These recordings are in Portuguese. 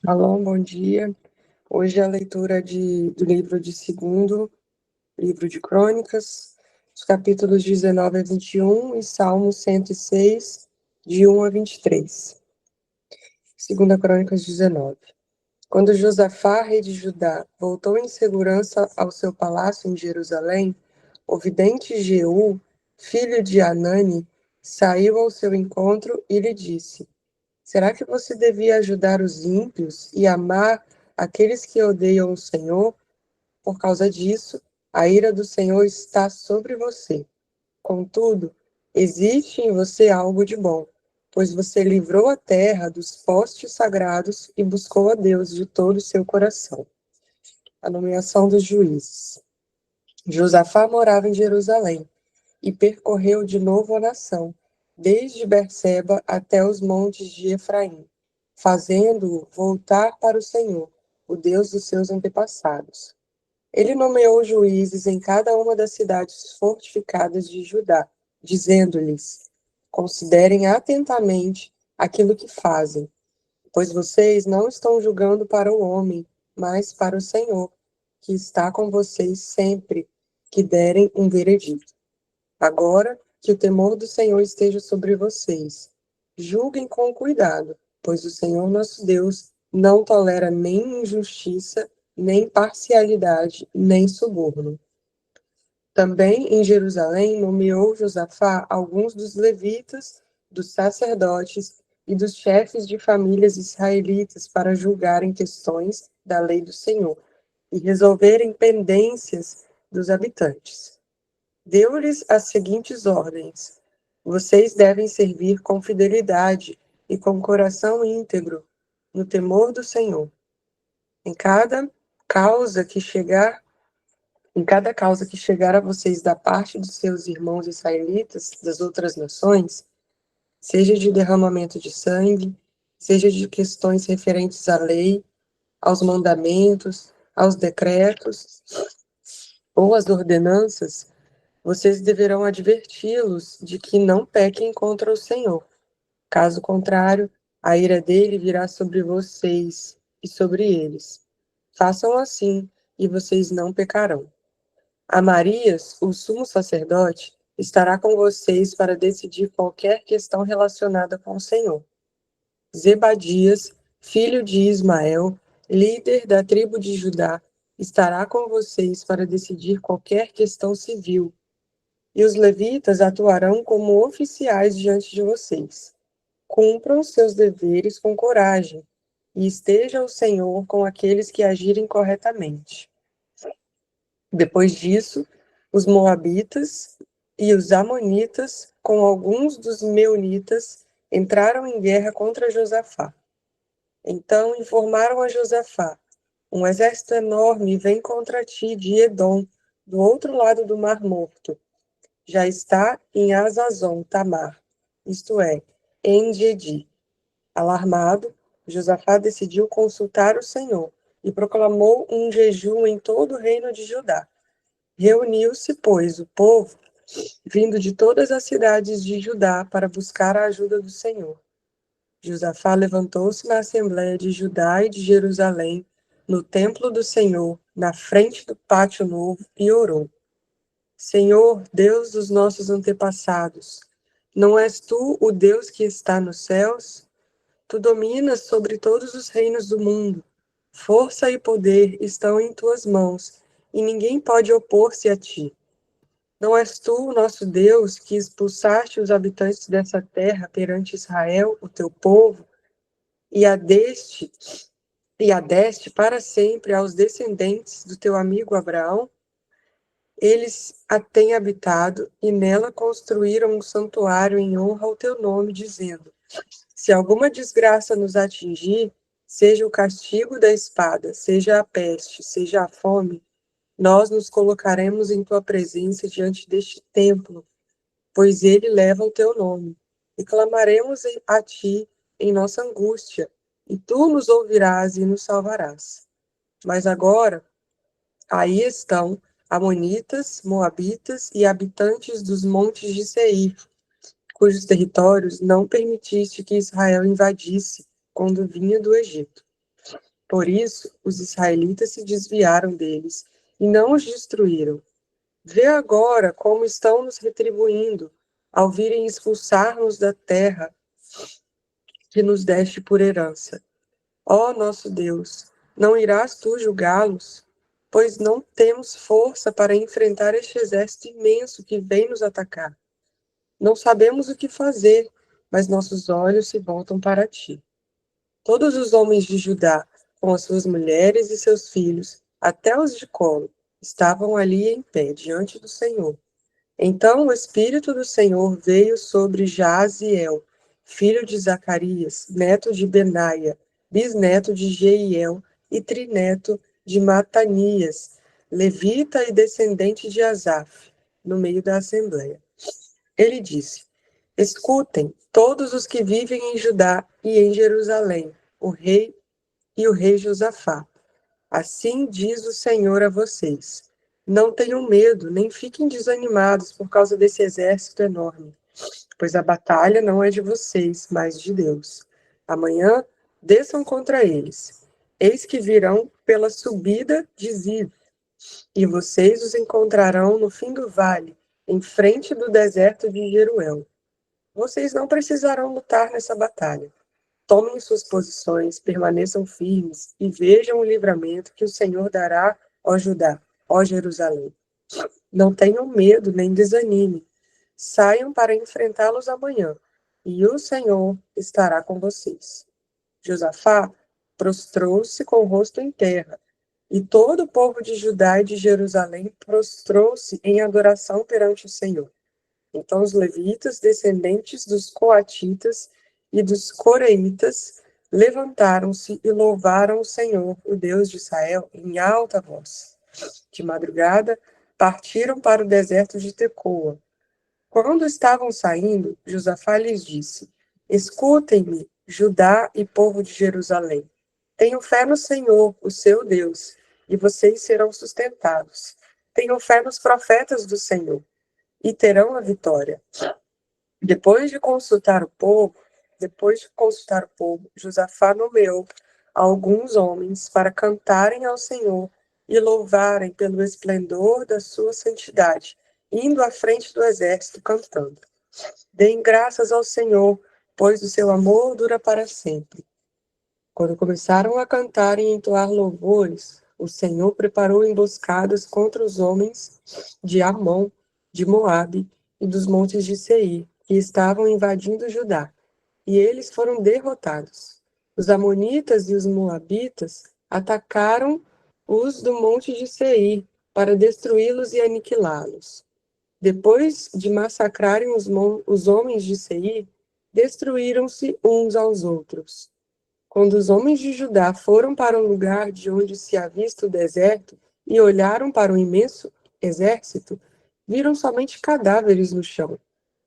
Alô, bom dia. Hoje é a leitura do livro de segundo, livro de Crônicas, os capítulos 19 a 21 e Salmo 106, de 1 a 23. Segunda Crônicas 19. Quando Josafá, rei de Judá, voltou em segurança ao seu palácio em Jerusalém, o vidente Jeú, filho de Anani, saiu ao seu encontro e lhe disse: Será que você devia ajudar os ímpios e amar aqueles que odeiam o Senhor? Por causa disso, a ira do Senhor está sobre você. Contudo, existe em você algo de bom, pois você livrou a terra dos postes sagrados e buscou a Deus de todo o seu coração. A nomeação dos juízes. Josafá morava em Jerusalém e percorreu de novo a nação, desde Berseba até os montes de Efraim, fazendo-o voltar para o Senhor, o Deus dos seus antepassados. Ele nomeou juízes em cada uma das cidades fortificadas de Judá, dizendo-lhes: Considerem atentamente aquilo que fazem, pois vocês não estão julgando para o homem, mas para o Senhor, que está com vocês sempre que derem um veredito. Agora que o temor do Senhor esteja sobre vocês. Julguem com cuidado, pois o Senhor nosso Deus não tolera nem injustiça, nem parcialidade, nem suborno. Também em Jerusalém nomeou Josafá alguns dos levitas, dos sacerdotes e dos chefes de famílias israelitas para julgarem questões da lei do Senhor e resolverem pendências dos habitantes. Deu-lhes as seguintes ordens: Vocês devem servir com fidelidade e com coração íntegro, no temor do Senhor. Em cada causa que chegar, em cada causa que chegar a vocês da parte dos seus irmãos israelitas das outras nações, seja de derramamento de sangue, seja de questões referentes à lei, aos mandamentos, aos decretos ou às ordenanças, vocês deverão adverti-los de que não pequem contra o Senhor. Caso contrário, a ira dele virá sobre vocês e sobre eles. Façam assim, e vocês não pecarão. Amarias, o sumo sacerdote, estará com vocês para decidir qualquer questão relacionada com o Senhor. Zebadias, filho de Ismael, líder da tribo de Judá, estará com vocês para decidir qualquer questão civil. E os levitas atuarão como oficiais diante de vocês. Cumpram seus deveres com coragem, e esteja o Senhor com aqueles que agirem corretamente. Depois disso, os moabitas e os amonitas, com alguns dos meunitas, entraram em guerra contra Josafá. Então informaram a Josafá: Um exército enorme vem contra ti de Edom, do outro lado do Mar Morto. Já está em Azazon Tamar, isto é, em Gedi. Alarmado, Josafá decidiu consultar o Senhor e proclamou um jejum em todo o reino de Judá. Reuniu-se, pois, o povo, vindo de todas as cidades de Judá, para buscar a ajuda do Senhor. Josafá levantou-se na assembléia de Judá e de Jerusalém, no templo do Senhor, na frente do pátio novo, e orou: Senhor, Deus dos nossos antepassados, não és tu o Deus que está nos céus? Tu dominas sobre todos os reinos do mundo. Força e poder estão em tuas mãos, e ninguém pode opor-se a ti. Não és tu, o nosso Deus, que expulsaste os habitantes dessa terra perante Israel, o teu povo, e a deste para sempre aos descendentes do teu amigo Abraão? Eles a têm habitado e nela construíram um santuário em honra ao teu nome, dizendo: Se alguma desgraça nos atingir, seja o castigo da espada, seja a peste, seja a fome, nós nos colocaremos em tua presença diante deste templo, pois ele leva o teu nome, e clamaremos a ti em nossa angústia, e tu nos ouvirás e nos salvarás. Mas agora, aí estão amonitas, moabitas e habitantes dos montes de Seir, cujos territórios não permitiste que Israel invadisse quando vinha do Egito. Por isso, os israelitas se desviaram deles e não os destruíram. Vê agora como estão nos retribuindo, ao virem expulsar-nos da terra que nos deste por herança. Ó nosso Deus, não irás tu julgá-los? Pois não temos força para enfrentar este exército imenso que vem nos atacar. Não sabemos o que fazer, mas nossos olhos se voltam para ti. Todos os homens de Judá, com as suas mulheres e seus filhos, até os de colo, estavam ali em pé, diante do Senhor. Então o Espírito do Senhor veio sobre Jaziel, filho de Zacarias, neto de Benaia, bisneto de Jeiel e trineto de Matanias, levita e descendente de Asaf, no meio da assembleia. Ele disse: Escutem, todos os que vivem em Judá e em Jerusalém, o rei e o rei Josafá. Assim diz o Senhor a vocês: não tenham medo, nem fiquem desanimados por causa desse exército enorme, pois a batalha não é de vocês, mas de Deus. Amanhã desçam contra eles. Eis que virão pela subida de Ziv, e vocês os encontrarão no fim do vale, em frente do deserto de Jeruel. Vocês não precisarão lutar nessa batalha. Tomem suas posições, permaneçam firmes e vejam o livramento que o Senhor dará ao Judá, ó Jerusalém. Não tenham medo nem desanime. Saiam para enfrentá-los amanhã, e o Senhor estará com vocês. Josafá prostrou-se com o rosto em terra, e todo o povo de Judá e de Jerusalém prostrou-se em adoração perante o Senhor. Então os levitas, descendentes dos coatitas e dos coreitas, levantaram-se e louvaram o Senhor, o Deus de Israel, em alta voz. De madrugada, partiram para o deserto de Tecoa. Quando estavam saindo, Josafá lhes disse: Escutem-me, Judá e povo de Jerusalém. Tenham fé no Senhor, o seu Deus, e vocês serão sustentados. Tenham fé nos profetas do Senhor, e terão a vitória. Depois de consultar o povo, Josafá nomeou alguns homens para cantarem ao Senhor e louvarem pelo esplendor da sua santidade, indo à frente do exército cantando. Deem graças ao Senhor, pois o seu amor dura para sempre. Quando começaram a cantar e entoar louvores, o Senhor preparou emboscadas contra os homens de Amon, de Moabe e dos montes de Seir, que estavam invadindo Judá, e eles foram derrotados. Os amonitas e os moabitas atacaram os do monte de Seir para destruí-los e aniquilá-los. Depois de massacrarem os homens de Seir, destruíram-se uns aos outros. Quando os homens de Judá foram para o lugar de onde se avista o deserto e olharam para o imenso exército, viram somente cadáveres no chão.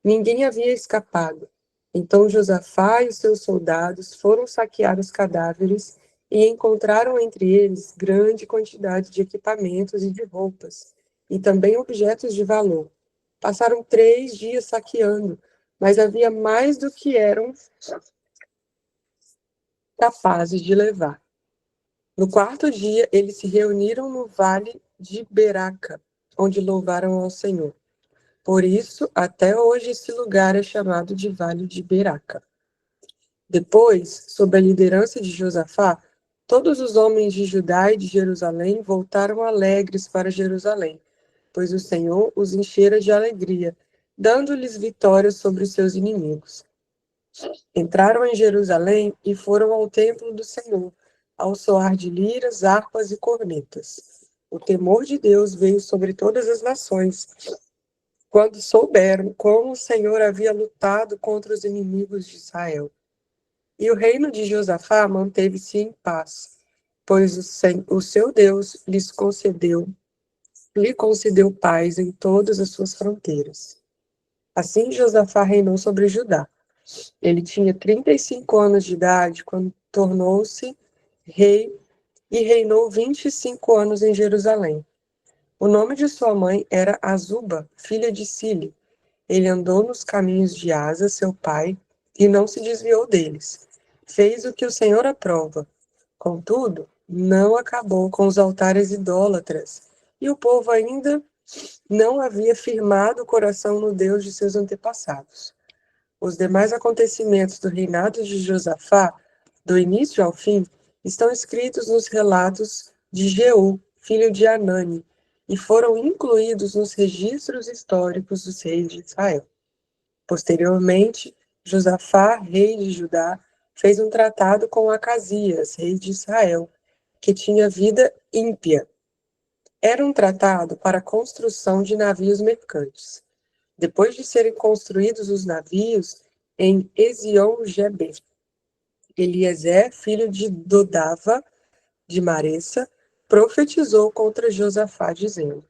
Ninguém havia escapado. Então Josafá e os seus soldados foram saquear os cadáveres e encontraram entre eles grande quantidade de equipamentos e de roupas, e também objetos de valor. Passaram 3 dias saqueando, mas havia mais do que eram capazes de levar. No 4º dia, eles se reuniram no vale de Beraca, onde louvaram ao Senhor. Por isso, até hoje, esse lugar é chamado de Vale de Beraca. Depois, sob a liderança de Josafá, todos os homens de Judá e de Jerusalém voltaram alegres para Jerusalém, pois o Senhor os enchera de alegria, dando-lhes vitória sobre os seus inimigos. Entraram em Jerusalém e foram ao templo do Senhor, ao soar de liras, harpas e cornetas. O temor de Deus veio sobre todas as nações, quando souberam como o Senhor havia lutado contra os inimigos de Israel. E o reino de Josafá manteve-se em paz, pois o seu Deus lhe concedeu paz em todas as suas fronteiras. Assim Josafá reinou sobre Judá. Ele tinha 35 anos de idade quando tornou-se rei e reinou 25 anos em Jerusalém. O nome de sua mãe era Azuba, filha de Sile. Ele andou nos caminhos de Asa, seu pai, e não se desviou deles. Fez o que o Senhor aprova. Contudo, não acabou com os altares idólatras, e o povo ainda não havia firmado o coração no Deus de seus antepassados. Os demais acontecimentos do reinado de Josafá, do início ao fim, estão escritos nos relatos de Jeú, filho de Anani, e foram incluídos nos registros históricos dos reis de Israel. Posteriormente, Josafá, rei de Judá, fez um tratado com Acasias, rei de Israel, que tinha vida ímpia. Era um tratado para a construção de navios mercantes. Depois de serem construídos os navios em Ezion-Geber, Eliezer, filho de Dodava, de Maressa, profetizou contra Josafá, dizendo: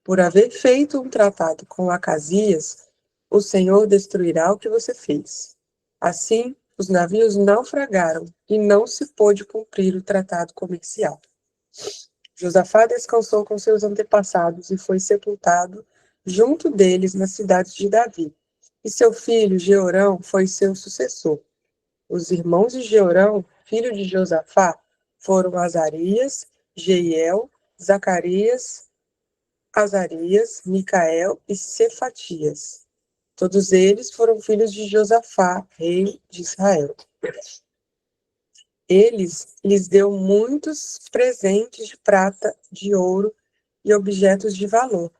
por haver feito um tratado com Acasias, o Senhor destruirá o que você fez. Assim, os navios naufragaram e não se pôde cumprir o tratado comercial. Josafá descansou com seus antepassados e foi sepultado junto deles na cidade de Davi. E seu filho Jeorão foi seu sucessor. Os irmãos de Jeorão, filho de Josafá, foram Azarias, Jeiel, Zacarias, Azarias, Micael e Cefatias. Todos eles foram filhos de Josafá, rei de Israel. Lhes deu muitos presentes de prata, de ouro e objetos de valor,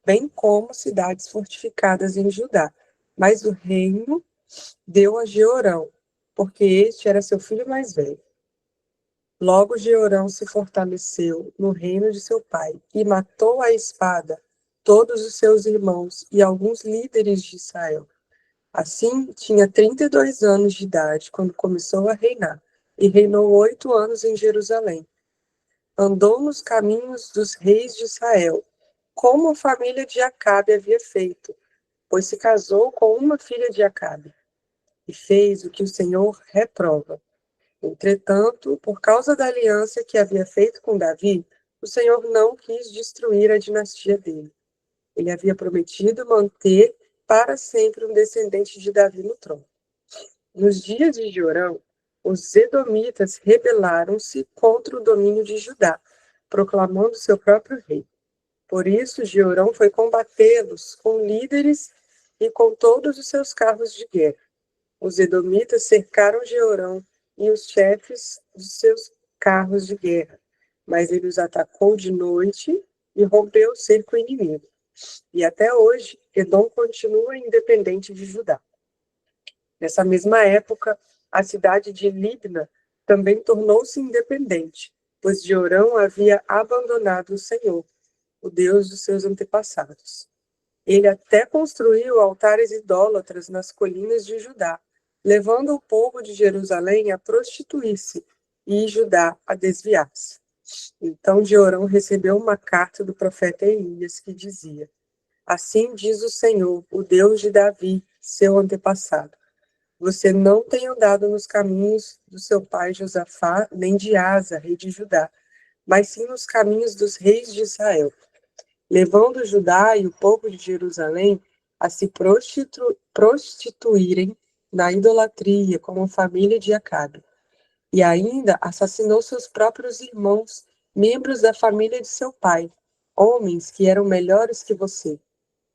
bem como cidades fortificadas em Judá. Mas o reino deu a Jeorão, porque este era seu filho mais velho. Logo Jeorão se fortaleceu no reino de seu pai e matou à espada todos os seus irmãos e alguns líderes de Israel. Assim, tinha 32 anos de idade quando começou a reinar, e reinou 8 anos em Jerusalém. Andou nos caminhos dos reis de Israel, como a família de Acabe havia feito, pois se casou com uma filha de Acabe, e fez o que o Senhor reprova. Entretanto, por causa da aliança que havia feito com Davi, o Senhor não quis destruir a dinastia dele. Ele havia prometido manter para sempre um descendente de Davi no trono. Nos dias de Jorão, os edomitas rebelaram-se contra o domínio de Judá, proclamando seu próprio rei. Por isso, Jorão foi combatê-los com líderes e com todos os seus carros de guerra. Os edomitas cercaram Jorão e os chefes dos seus carros de guerra, mas ele os atacou de noite e rompeu o cerco inimigo. E até hoje, Edom continua independente de Judá. Nessa mesma época, a cidade de Libna também tornou-se independente, pois Jorão havia abandonado o Senhor, o Deus dos seus antepassados. Ele até construiu altares idólatras nas colinas de Judá, levando o povo de Jerusalém a prostituir-se e Judá a desviar-se. Então Jeorão recebeu uma carta do profeta Elias que dizia: assim diz o Senhor, o Deus de Davi, seu antepassado: você não tem andado nos caminhos do seu pai Josafá, nem de Asa, rei de Judá, mas sim nos caminhos dos reis de Israel, levando Judá e o povo de Jerusalém a se prostituírem na idolatria, como a família de Acabe. E ainda assassinou seus próprios irmãos, membros da família de seu pai, homens que eram melhores que você.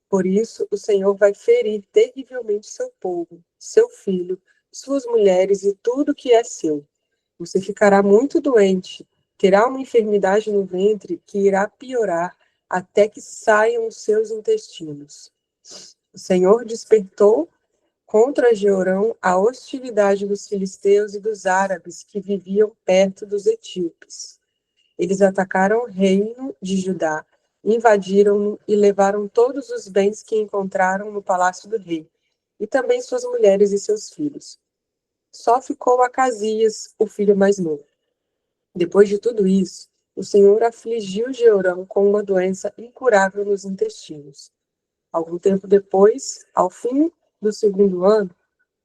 Por isso, o Senhor vai ferir terrivelmente seu povo, seu filho, suas mulheres e tudo que é seu. Você ficará muito doente, terá uma enfermidade no ventre que irá piorar até que saiam os seus intestinos. O Senhor despertou contra Jeorão a hostilidade dos filisteus e dos árabes que viviam perto dos etíopes. Eles atacaram o reino de Judá, invadiram-no e levaram todos os bens que encontraram no palácio do rei, e também suas mulheres e seus filhos. Só ficou Acasias, o filho mais novo. Depois de tudo isso, o Senhor afligiu Jeorão com uma doença incurável nos intestinos. Algum tempo depois, ao fim do segundo ano,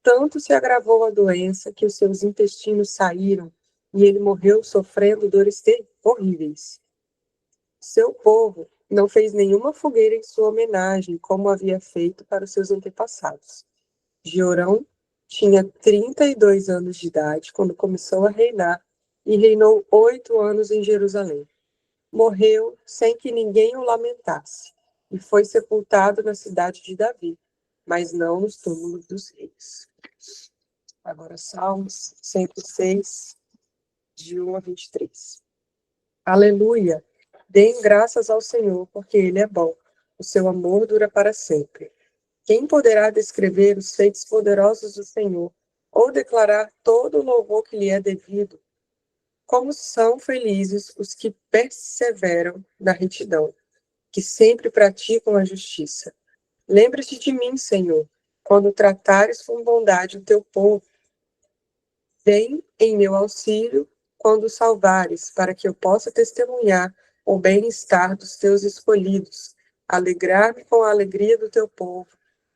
tanto se agravou a doença que os seus intestinos saíram e ele morreu sofrendo dores horríveis. Seu povo não fez nenhuma fogueira em sua homenagem, como havia feito para os seus antepassados. Jeorão tinha 32 anos de idade quando começou a reinar e reinou 8 anos em Jerusalém. Morreu sem que ninguém o lamentasse, e foi sepultado na cidade de Davi, mas não nos túmulos dos reis. Agora, Salmos 106, de 1 a 23. Aleluia! Deem graças ao Senhor, porque Ele é bom. O seu amor dura para sempre. Quem poderá descrever os feitos poderosos do Senhor, ou declarar todo o louvor que lhe é devido? Como são felizes os que perseveram na retidão, que sempre praticam a justiça. Lembra-te de mim, Senhor, quando tratares com bondade o teu povo. Vem em meu auxílio quando o salvares, para que eu possa testemunhar o bem-estar dos teus escolhidos, alegrar-me com a alegria do teu povo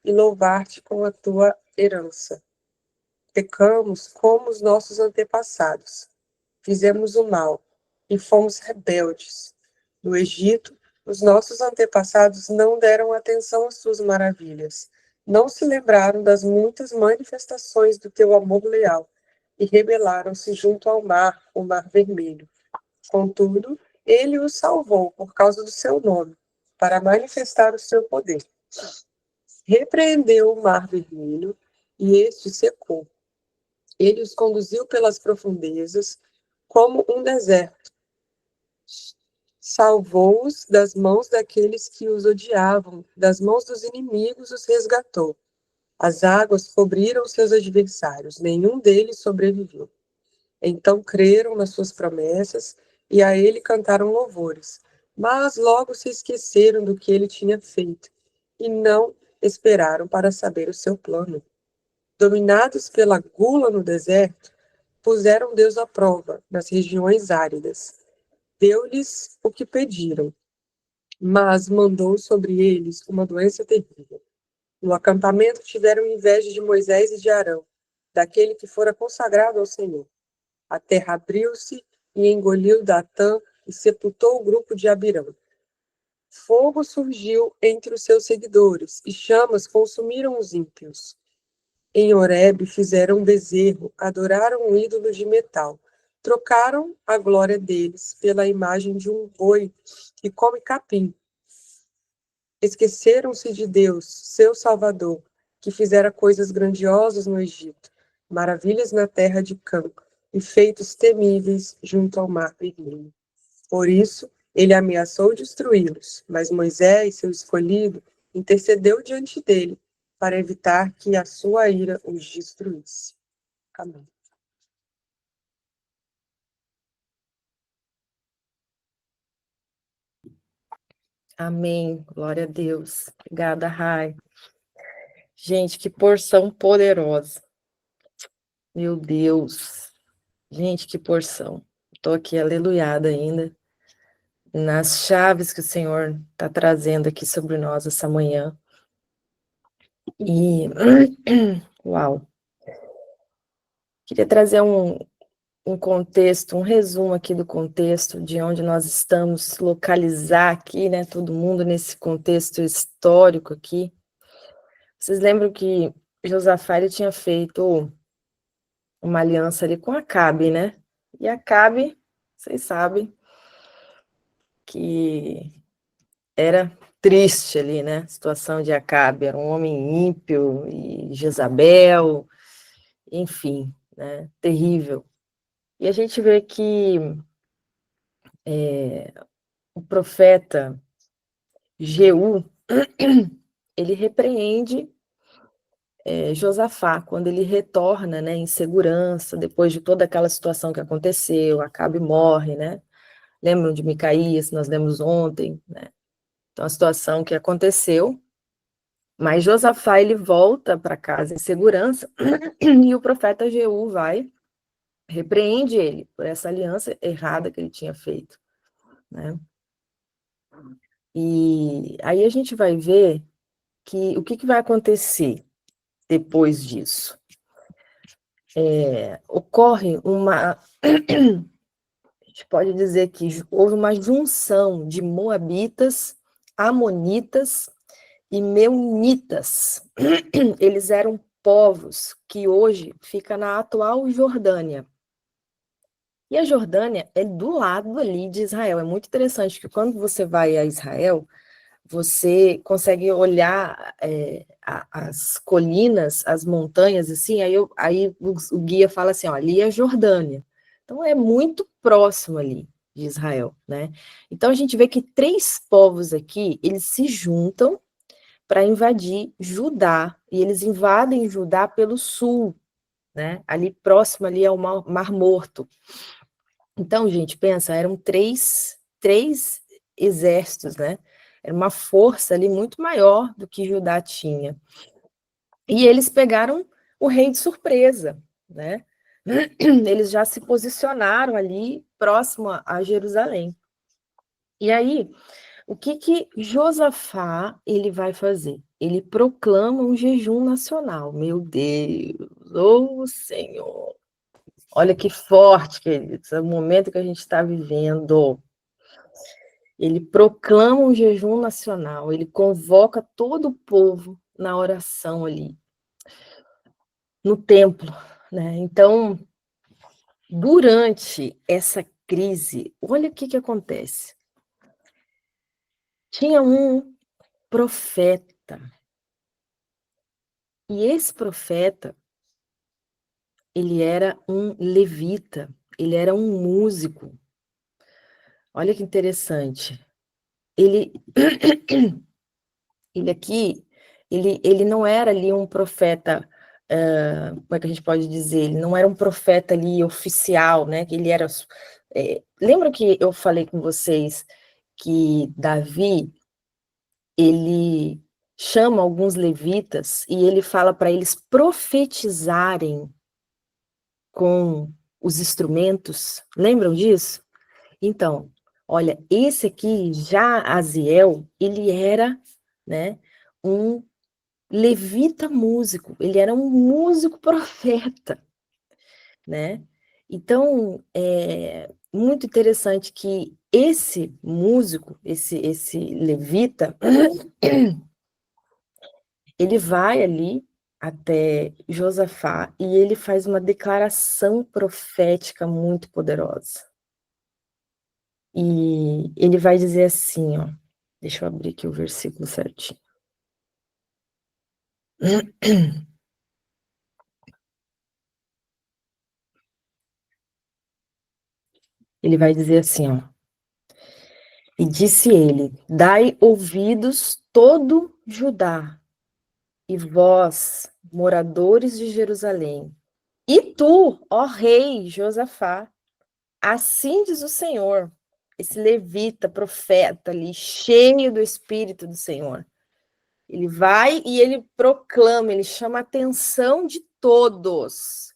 e louvar-te com a tua herança. Pecamos como os nossos antepassados. Fizemos o mal e fomos rebeldes. No Egito, os nossos antepassados não deram atenção às suas maravilhas, não se lembraram das muitas manifestações do teu amor leal e rebelaram-se junto ao mar, o Mar Vermelho. Contudo, ele os salvou por causa do seu nome, para manifestar o seu poder. Repreendeu o Mar Vermelho e este secou. Ele os conduziu pelas profundezas, como um deserto. Salvou-os das mãos daqueles que os odiavam, das mãos dos inimigos os resgatou. As águas cobriram seus adversários, nenhum deles sobreviveu. Então creram nas suas promessas e a ele cantaram louvores. Mas logo se esqueceram do que ele tinha feito e não esperaram para saber o seu plano. Dominados pela gula no deserto, puseram Deus à prova nas regiões áridas. Deu-lhes o que pediram, mas mandou sobre eles uma doença terrível. No acampamento tiveram inveja de Moisés e de Arão, daquele que fora consagrado ao Senhor. A terra abriu-se e engoliu Datã e sepultou o grupo de Abirão. Fogo surgiu entre os seus seguidores e chamas consumiram os ímpios. Em Horebe fizeram um bezerro, adoraram um ídolo de metal. Trocaram a glória deles pela imagem de um boi que come capim. Esqueceram-se de Deus, seu Salvador, que fizera coisas grandiosas no Egito, maravilhas na terra de Cã, e feitos temíveis junto ao Mar Vermelho. Por isso, ele ameaçou destruí-los, mas Moisés, seu escolhido, intercedeu diante dele, para evitar que a sua ira os destruísse. Amém. Amém. Glória a Deus. Obrigada, Rai. Gente, que porção poderosa. Meu Deus. Gente, que porção. Estou aqui aleluiada ainda nas chaves que o Senhor está trazendo aqui sobre nós essa manhã. E, uau. Queria trazer um contexto, um resumo aqui do contexto de onde nós estamos, localizar aqui, né, todo mundo nesse contexto histórico aqui. Vocês lembram que Josafá ele tinha feito uma aliança ali com Acabe, né? E Acabe, vocês sabem que era triste ali, né? A situação de Acabe, era um homem ímpio, e Jezabel, enfim, né? Terrível. E a gente vê que o profeta Jeú, ele repreende Josafá, quando ele retorna, né, em segurança, depois de toda aquela situação que aconteceu, Acabe morre, né? Lembram de Micaías, nós lemos ontem, né? Então, a situação que aconteceu, mas Josafá, ele volta para casa em segurança, e o profeta Jeú vai, repreende ele por essa aliança errada que ele tinha feito, né? E aí a gente vai ver que o que vai acontecer depois disso. Ocorre uma... A gente pode dizer que houve uma junção de moabitas, amonitas e meunitas. Eles eram povos que hoje fica na atual Jordânia. E a Jordânia é do lado ali de Israel. É muito interessante que quando você vai a Israel, você consegue olhar as colinas, as montanhas, assim, aí o guia fala assim, ó, ali é a Jordânia. Então é muito próximo ali de Israel, né? Então a gente vê que 3 povos aqui, eles se juntam para invadir Judá, e eles invadem Judá pelo sul, né? Ali próximo ali ao Mar Morto. Então, gente, pensa, eram três exércitos, né? Era uma força ali muito maior do que Judá tinha. E eles pegaram o rei de surpresa, né? Eles já se posicionaram ali próximo a Jerusalém. E aí, o que Josafá ele vai fazer? Ele proclama um jejum nacional. Meu Deus, ô Senhor! Olha que forte, queridos, é o momento que a gente está vivendo. Ele proclama um jejum nacional, ele convoca todo o povo na oração ali, no templo, né? Então, durante essa crise, olha o que acontece. Tinha um profeta, e esse profeta, ele era um levita, ele era um músico. Olha que interessante. Ele Ele aqui, ele não era ali um profeta, como é que a gente pode dizer? Ele não era um profeta ali oficial, né? Que ele era. Lembra que eu falei com vocês que Davi, ele chama alguns levitas e ele fala para eles profetizarem com os instrumentos? Lembram disso? Então, olha, esse aqui, já Aziel, ele era, né, um levita músico, ele era um músico profeta, né? Então, é muito interessante que esse músico, esse levita, ele vai ali até Josafá e ele faz uma declaração profética muito poderosa. E ele vai dizer assim, ó, deixa eu abrir aqui o versículo certinho. Ele vai dizer assim, ó. E disse ele: dai ouvidos todo Judá, e vós, moradores de Jerusalém, e tu, ó rei Josafá, assim diz o Senhor, esse levita, profeta ali, cheio do Espírito do Senhor. Ele vai e ele proclama, ele chama a atenção de todos.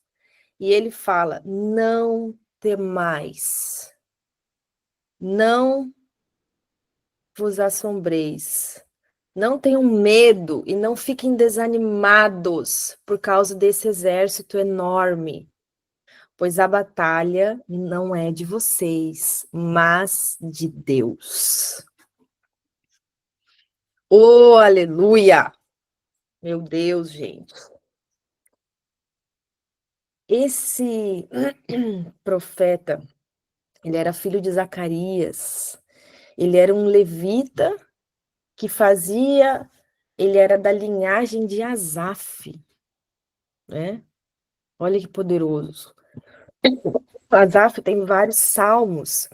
E ele fala: não temais, não vos assombreis, não tenham medo e não fiquem desanimados por causa desse exército enorme, pois a batalha não é de vocês, mas de Deus. Oh, aleluia! Meu Deus, gente. Esse profeta, ele era filho de Zacarias, ele era um levita que fazia, ele era da linhagem de Asaf, né? Olha que poderoso. Asaf tem vários salmos,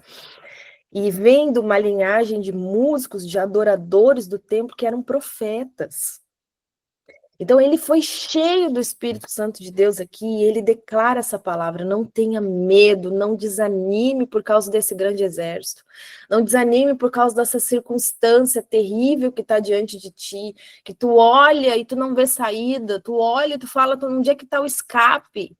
e vem de uma linhagem de músicos, de adoradores do templo que eram profetas. Então ele foi cheio do Espírito Santo de Deus aqui, e ele declara essa palavra: não tenha medo, não desanime por causa desse grande exército, não desanime por causa dessa circunstância terrível que está diante de ti, que tu olha e tu não vê saída, tu olha e tu fala, onde é que está o escape?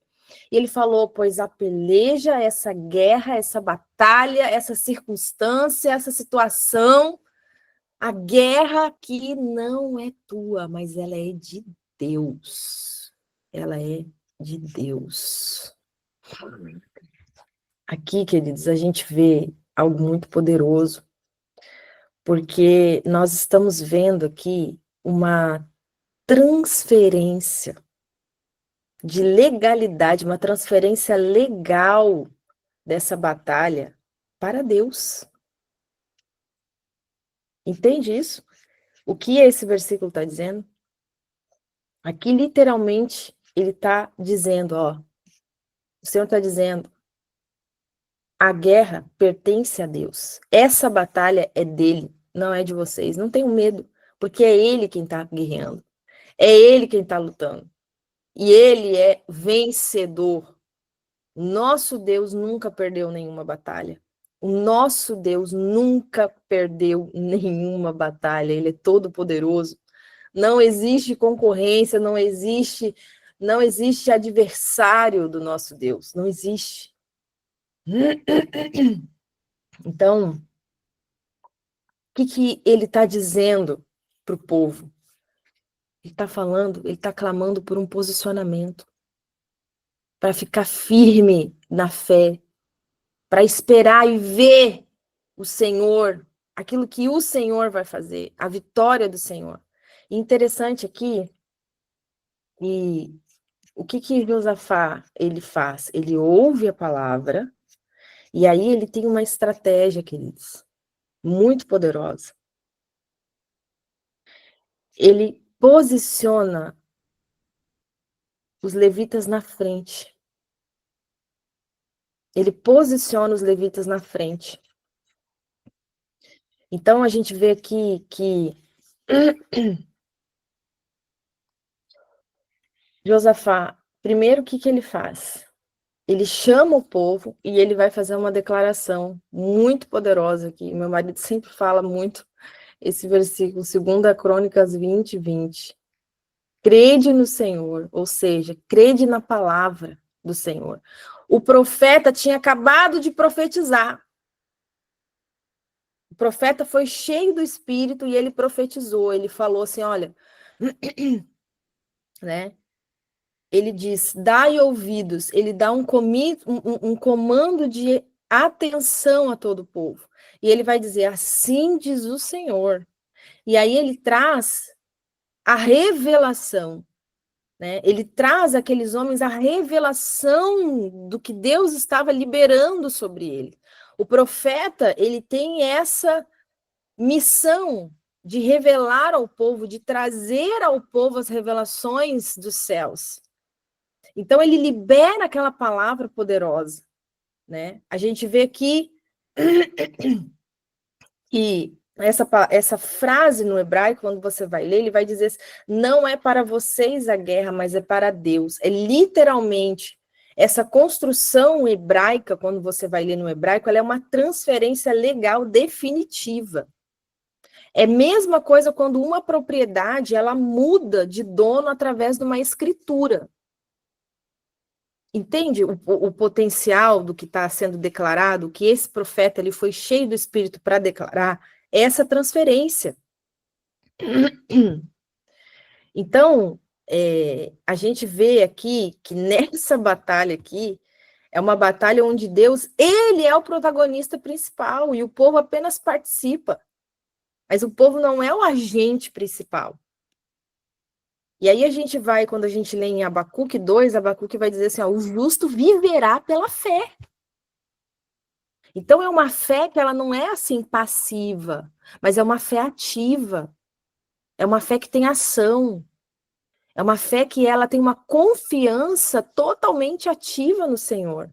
E ele falou: pois a peleja, essa guerra, essa batalha, essa circunstância, essa situação, a guerra aqui não é tua, mas ela é de Deus. Ela é de Deus. Aqui, queridos, a gente vê algo muito poderoso, porque nós estamos vendo aqui uma transferência de legalidade, uma transferência legal dessa batalha para Deus. Entende isso? O que esse versículo está dizendo? Aqui, literalmente, ele está dizendo, ó, o Senhor está dizendo, a guerra pertence a Deus. Essa batalha é dele, não é de vocês. Não tenham medo, porque é ele quem está guerreando. É ele quem está lutando. E ele é vencedor. Nosso Deus nunca perdeu nenhuma batalha. O nosso Deus nunca perdeu nenhuma batalha. Ele é todo poderoso. Não existe concorrência, não existe adversário do nosso Deus. Não existe. Então, o que ele está dizendo para o povo? Ele está falando, ele está clamando por um posicionamento, para ficar firme na fé, para esperar e ver o Senhor, aquilo que o Senhor vai fazer, a vitória do Senhor. E interessante aqui, e o que Josafá ele faz? Ele ouve a palavra, e aí ele tem uma estratégia, queridos, muito poderosa. Ele posiciona os levitas na frente. Ele posiciona os levitas na frente. Então, a gente vê aqui que Josafá, primeiro, o que ele faz? Ele chama o povo e ele vai fazer uma declaração muito poderosa aqui. Meu marido sempre fala muito esse versículo, 2 Crônicas 20, 20. Crede no Senhor, ou seja, crede na palavra do Senhor. O profeta tinha acabado de profetizar. O profeta foi cheio do Espírito e ele profetizou. Ele falou assim, olha, né? Ele diz, dai ouvidos. Ele dá um comando de atenção a todo o povo. E ele vai dizer, assim diz o Senhor. E aí ele traz a revelação, né? Ele traz àqueles homens a revelação do que Deus estava liberando sobre ele. O profeta, ele tem essa missão de revelar ao povo, de trazer ao povo as revelações dos céus. Então, ele libera aquela palavra poderosa, né? A gente vê aqui que essa frase no hebraico, quando você vai ler, ele vai dizer assim, não é para vocês a guerra, mas é para Deus. É literalmente, essa construção hebraica, quando você vai ler no hebraico, ela é uma transferência legal definitiva. É a mesma coisa quando uma propriedade, ela muda de dono através de uma escritura. Entende o potencial do que está sendo declarado, que esse profeta ele foi cheio do Espírito para declarar essa transferência. Então, a gente vê aqui que nessa batalha aqui, é uma batalha onde Deus, ele é o protagonista principal e o povo apenas participa. Mas o povo não é o agente principal. E aí a gente vai, quando a gente lê em Abacuque 2, Abacuque vai dizer assim, ó, o justo viverá pela fé. Então é uma fé que ela não é assim passiva, mas é uma fé ativa. É uma fé que tem ação. É uma fé que ela tem uma confiança totalmente ativa no Senhor.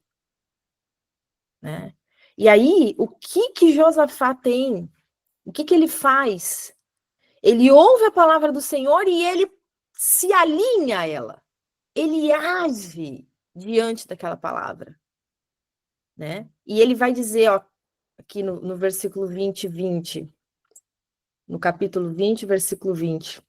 Né? E aí, o que Josafá tem? O que ele faz? Ele ouve a palavra do Senhor e ele se alinha a ela. Ele age diante daquela palavra. Né? E ele vai dizer, ó, aqui no versículo 20, no capítulo 20, versículo 20.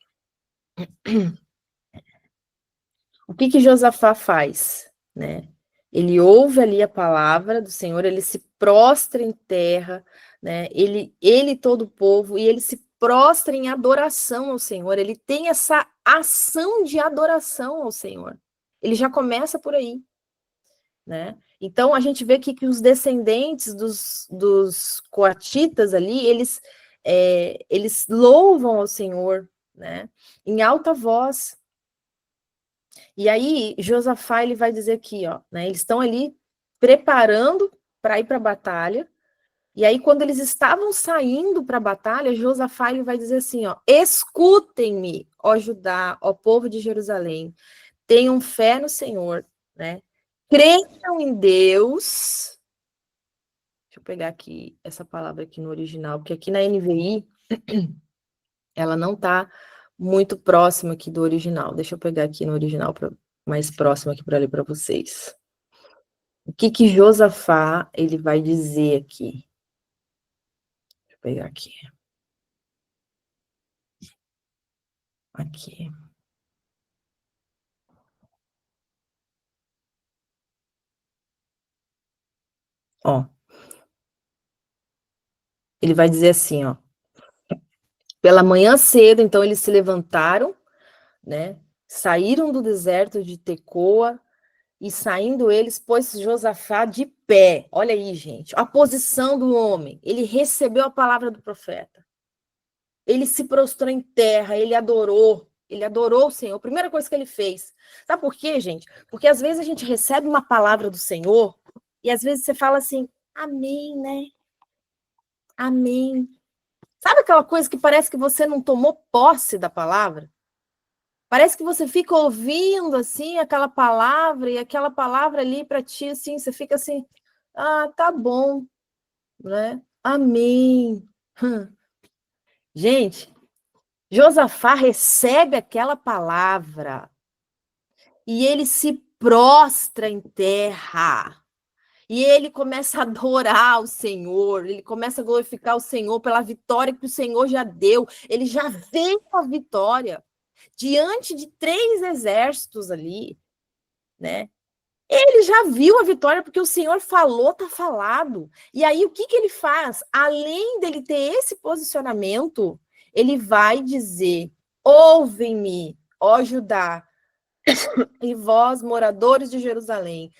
O que Josafá faz? Né? Ele ouve ali a palavra do Senhor, ele se prostra em terra, né? Ele todo o povo, e ele se prostra em adoração ao Senhor, ele tem essa ação de adoração ao Senhor. Ele já começa por aí. Né? Então, a gente vê que os descendentes dos coatitas ali, eles louvam ao Senhor, né? Em alta voz. E aí, Josafá, ele vai dizer aqui, ó, né? Eles estão ali preparando para ir para a batalha. E aí, quando eles estavam saindo para a batalha, Josafá ele vai dizer assim, ó, escutem-me, ó Judá, ó povo de Jerusalém, tenham fé no Senhor, né? Creiam em Deus. Deixa eu pegar aqui essa palavra aqui no original, porque aqui na NVI ela não está muito próxima aqui do original. Deixa eu pegar aqui no original mais próximo aqui para ler para vocês. O que Josafá ele vai dizer aqui? Deixa eu pegar aqui. Aqui. Ó. Ele vai dizer assim, ó. Pela manhã cedo, então eles se levantaram, né? Saíram do deserto de Tecoa e saindo eles, pôs Josafá de pé. Olha aí, gente, a posição do homem. Ele recebeu a palavra do profeta. Ele se prostrou em terra, ele adorou o Senhor. A primeira coisa que ele fez. Sabe por quê, gente? Porque às vezes a gente recebe uma palavra do Senhor e às vezes você fala assim, amém, né? Amém. Sabe aquela coisa que parece que você não tomou posse da palavra? Parece que você fica ouvindo assim aquela palavra e aquela palavra ali para ti assim, você fica assim, ah, tá bom, né? Amém. Gente, Josafá recebe aquela palavra e ele se prostra em terra. E ele começa a adorar o Senhor, ele começa a glorificar o Senhor pela vitória que o Senhor já deu. Ele já veio com a vitória diante de 3 exércitos ali, né? Ele já viu a vitória porque o Senhor falou, tá falado. E aí o que ele faz? Além dele ter esse posicionamento, ele vai dizer: ouve-me, ó Judá, e vós, moradores de Jerusalém,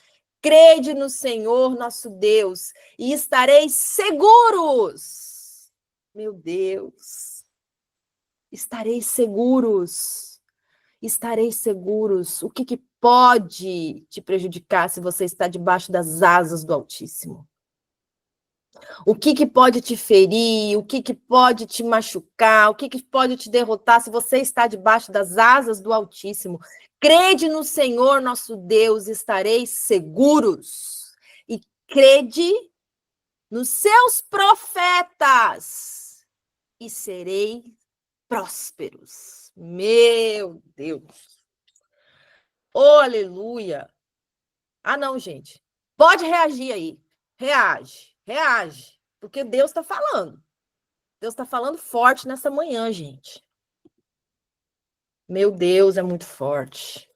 crede no Senhor nosso Deus e estareis seguros. Meu Deus, estareis seguros. Estareis seguros. O que pode te prejudicar se você está debaixo das asas do Altíssimo? O que pode te ferir? O que pode te machucar? O que pode te derrotar se você está debaixo das asas do Altíssimo? Crede no Senhor nosso Deus, estareis seguros. E crede nos seus profetas e sereis prósperos. Meu Deus. Oh, aleluia. Ah, não, gente. Pode reagir aí. Reage, reage. Porque Deus está falando. Deus está falando forte nessa manhã, gente. Meu Deus, é muito forte.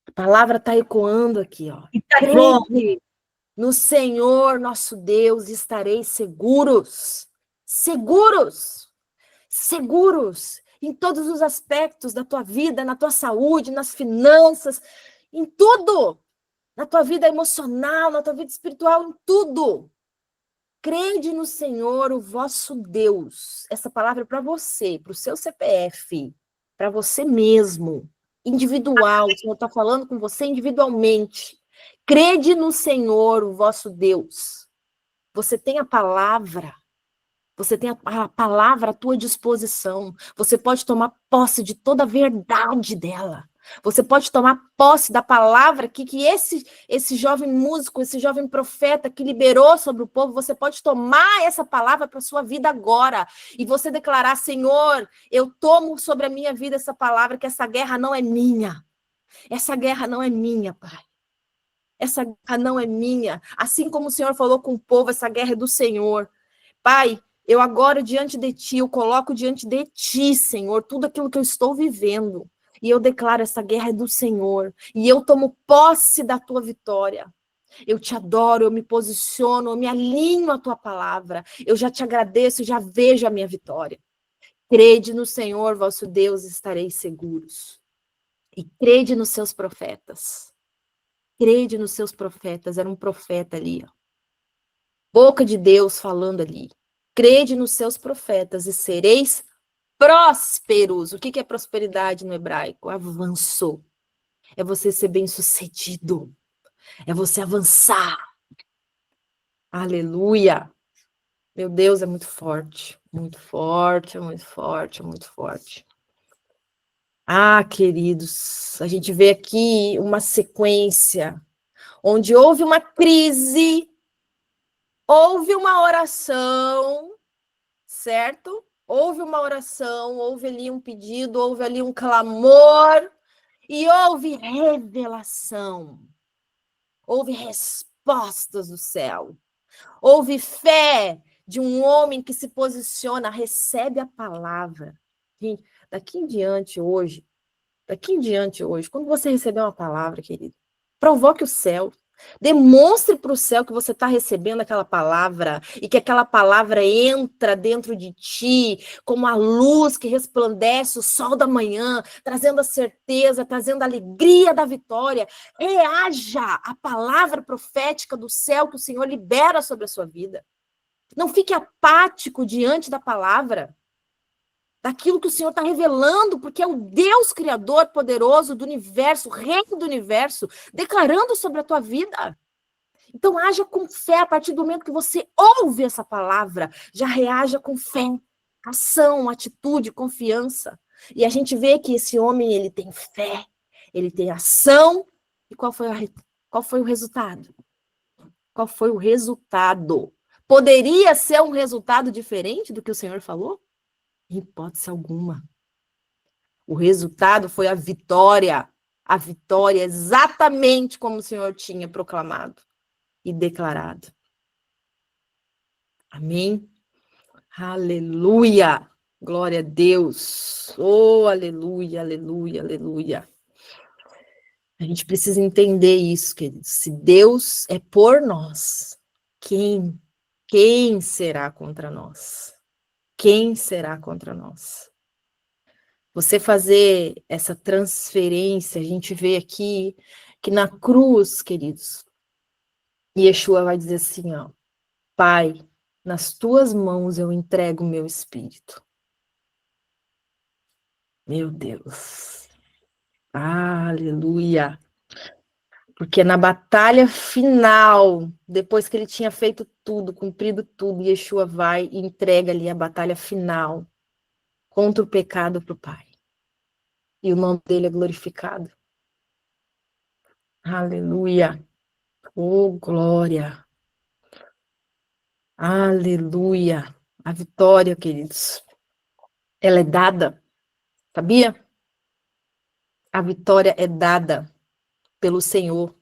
A palavra está ecoando aqui, ó. Crede no Senhor nosso Deus, estareis seguros. Seguros. Seguros em todos os aspectos da tua vida, na tua saúde, nas finanças, em tudo. Na tua vida emocional, na tua vida espiritual, em tudo. Crede no Senhor, o vosso Deus. Essa palavra é para você, para o seu CPF, para você mesmo, individual. O Senhor está falando com você individualmente. Crede no Senhor, o vosso Deus. Você tem a palavra. Você tem a palavra à tua disposição. Você pode tomar posse de toda a verdade dela. Você pode tomar posse da palavra que esse jovem músico, esse jovem profeta que liberou sobre o povo, você pode tomar essa palavra para a sua vida agora. E você declarar, Senhor, eu tomo sobre a minha vida essa palavra, que essa guerra não é minha. Essa guerra não é minha, Pai. Essa guerra não é minha. Assim como o Senhor falou com o povo, essa guerra é do Senhor. Pai, eu agora diante de ti, eu coloco diante de ti, Senhor, tudo aquilo que eu estou vivendo. E eu declaro, essa guerra é do Senhor. E eu tomo posse da tua vitória. Eu te adoro, eu me posiciono, eu me alinho à tua palavra. Eu já te agradeço, já vejo a minha vitória. Crede no Senhor, vosso Deus, estareis seguros. E crede nos seus profetas. Crede nos seus profetas. Era um profeta ali, ó. Boca de Deus falando ali. Crede nos seus profetas e sereis prósperos. O que é prosperidade no hebraico? Avanço. É você ser bem-sucedido. É você avançar. Aleluia. Meu Deus, é muito forte. Muito forte, é muito forte, é muito forte. Ah, queridos, a gente vê aqui uma sequência onde houve uma crise, houve uma oração, certo? Houve uma oração, houve ali um pedido, houve ali um clamor e houve revelação. Houve respostas do céu. Houve fé de um homem que se posiciona, recebe a palavra. Gente, daqui em diante hoje, quando você receber uma palavra, querido, provoque o céu. Demonstre para o céu que você está recebendo aquela palavra e que aquela palavra entra dentro de ti como a luz que resplandece o sol da manhã, trazendo a certeza, trazendo a alegria da vitória. Reaja à palavra profética do céu que o Senhor libera sobre a sua vida. Não fique apático diante da palavra, daquilo que o Senhor está revelando, porque é o Deus Criador poderoso do universo, o Rei do universo, declarando sobre a tua vida. Então, haja com fé a partir do momento que você ouve essa palavra, já reaja com fé, ação, atitude, confiança. E a gente vê que esse homem, ele tem fé, ele tem ação. E qual foi o resultado? Qual foi o resultado? Poderia ser um resultado diferente do que o Senhor falou? Em hipótese alguma. O resultado foi a vitória exatamente como o Senhor tinha proclamado e declarado. Amém? Aleluia! Glória a Deus! Oh, aleluia, aleluia, aleluia! A gente precisa entender isso, queridos. Se Deus é por nós, quem será contra nós? Quem será contra nós? Você fazer essa transferência, a gente vê aqui que na cruz, queridos, Yeshua vai dizer assim, ó, Pai, nas tuas mãos eu entrego o meu espírito. Meu Deus. Aleluia. Porque na batalha final, depois que ele tinha feito tudo, cumprido tudo, Yeshua vai e entrega ali a batalha final contra o pecado para o Pai. E o nome dele é glorificado. Aleluia. Oh, glória. Aleluia. A vitória, queridos, ela é dada, sabia? A vitória é dada pelo Senhor.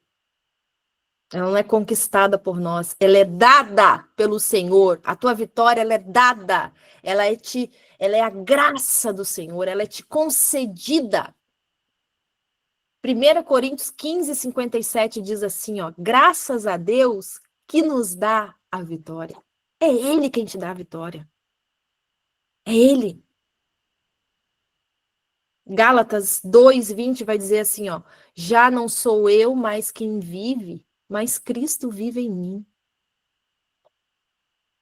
Ela não é conquistada por nós, ela é dada pelo Senhor. A tua vitória, ela é dada. Ela é a graça do Senhor, ela é te concedida. 1 Coríntios 15:57 diz assim, ó, graças a Deus que nos dá a vitória. É Ele quem te dá a vitória. É Ele. Gálatas 2:20 vai dizer assim, ó, já não sou eu mais quem vive, mas Cristo vive em mim.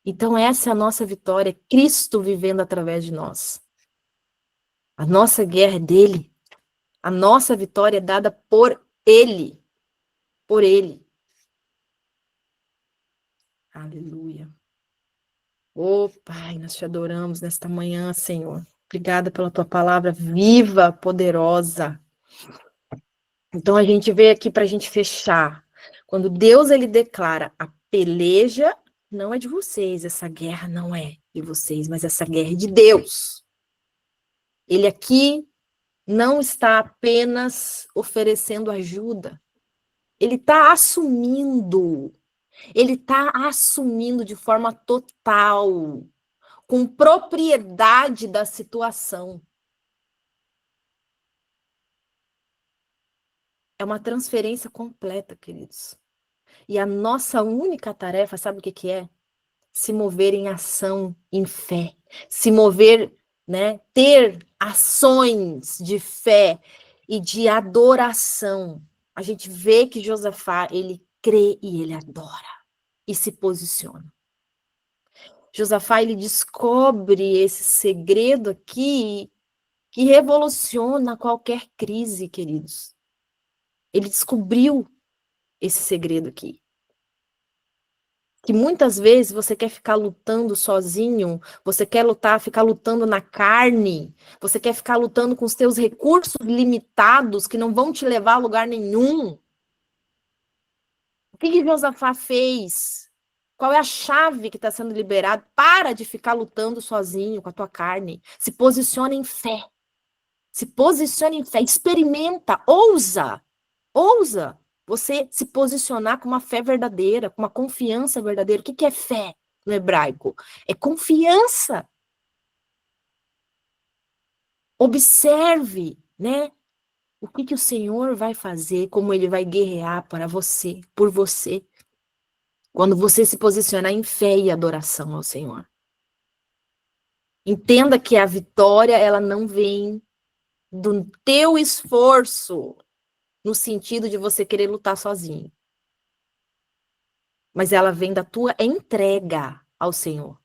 Então essa é a nossa vitória, Cristo vivendo através de nós. A nossa guerra é dele. A nossa vitória é dada por Ele. Por Ele. Aleluia. Oh, Pai, nós te adoramos nesta manhã, Senhor. Obrigada pela tua palavra viva, poderosa. Então a gente veio aqui para a gente fechar. Quando Deus ele declara a peleja não é de vocês, essa guerra não é de vocês, mas essa guerra é de Deus. Ele aqui não está apenas oferecendo ajuda. Ele está assumindo de forma total, com propriedade da situação. É uma transferência completa, queridos. E a nossa única tarefa, sabe o que é? Se mover em ação, em fé. Se mover, né? Ter ações de fé e de adoração. A gente vê que Josafá, ele crê e ele adora. E se posiciona. Josafá, ele descobre esse segredo aqui que revoluciona qualquer crise, queridos. Ele descobriu esse segredo aqui. Que muitas vezes você quer ficar lutando sozinho, você quer ficar lutando na carne, você quer ficar lutando com os teus recursos limitados que não vão te levar a lugar nenhum. O que Josafá fez? Qual é a chave que está sendo liberada? Para de ficar lutando sozinho com a tua carne. Se posiciona em fé. Se posiciona em fé. Experimenta, ousa você se posicionar com uma fé verdadeira, com uma confiança verdadeira. O que é fé no hebraico? É confiança. Observe, né? O que o Senhor vai fazer, como Ele vai guerrear para você, por você, quando você se posicionar em fé e adoração ao Senhor. Entenda que a vitória, ela não vem do teu esforço, no sentido de você querer lutar sozinho. Mas ela vem da tua entrega ao Senhor.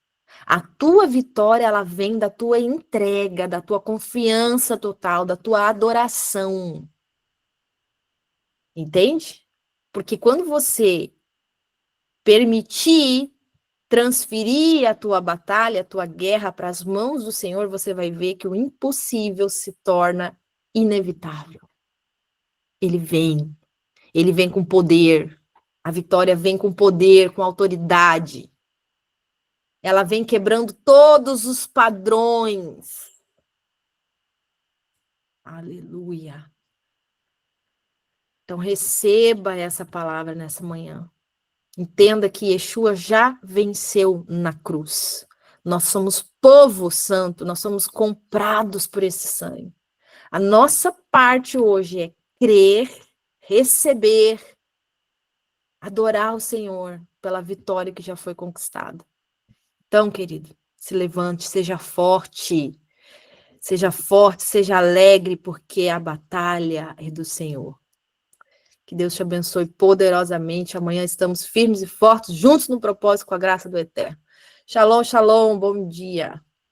A tua vitória, ela vem da tua entrega, da tua confiança total, da tua adoração. Entende? Porque quando você permitir transferir a tua batalha, a tua guerra para as mãos do Senhor, você vai ver que o impossível se torna inevitável. Ele vem com poder. A vitória vem com poder, com autoridade. Ela vem quebrando todos os padrões. Aleluia. Então, receba essa palavra nessa manhã. Entenda que Yeshua já venceu na cruz. Nós somos povo santo, nós somos comprados por esse sangue. A nossa parte hoje é crer, receber, adorar o Senhor pela vitória que já foi conquistada. Então, querido, se levante, seja forte, seja alegre, porque a batalha é do Senhor. Que Deus te abençoe poderosamente. Amanhã estamos firmes e fortes, juntos no propósito com a graça do Eterno. Shalom, shalom, bom dia.